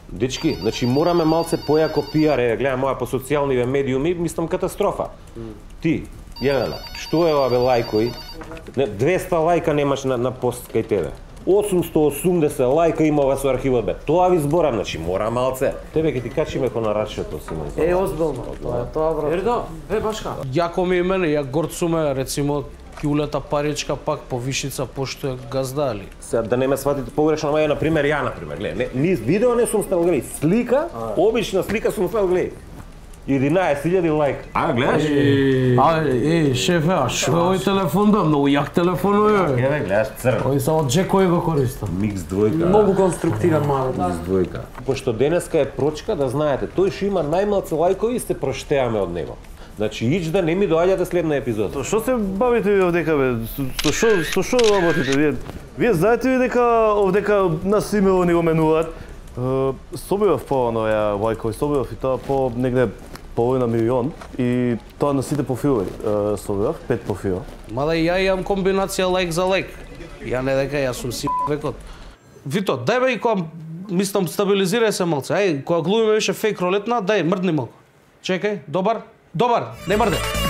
Дечки, значи мораме малце појако пиар, гледам моја по социјални медиуми, мислам катастрофа. Ти, Јелена, што е ова бе лајкои? 200 лајка немаш на пост кај тебе. 880 лајка имава со архивот бе. Тоа ви зборам, значи мора малце. Тебе ќе ти качиме ко на рачето, Симон. Озбилно. Тоа брат. Ердо, башка. Јако ми е мене, ја горцуме, рецимо, ќе улета паричка пак по вишница пошто ја газдали. Сега да не ме сватите погрешно, ама ја например, гледај, видео не сум ставил, гледај, слика, обична слика сум ставил, гледај. 11.000 лајка. Гледаш. Шефе, а шо е овој телефон да? Многу јак телефон е. Еве, гледаш, црн. Кој само Джекој го користи. Микс двојка. Многу конструктивен мале. Микс двојка. Пошто денеска е прочка, да знаете, тој што има најмалце лајкови и се проштеаме од него. Значи, ич да не ми доаѓате следна епизода. Што се бавите ви овдека бе? Со што работите? Вие знаете ли дека овдека нас имео ни го менуваат? Собивав по оноја лајкови, собивав и тоа по негде половина милион и тоа на сите профили собивав, 5 профила. Мада и ја имам комбинација лайк за лайк. Ја не дека јас сум си векот. Вито, дај бе и кога мислам стабилизирај се малце. Ај, кога глумиме више фейк ролетна, дај мрдни малку. Чекај, добар, не мрде.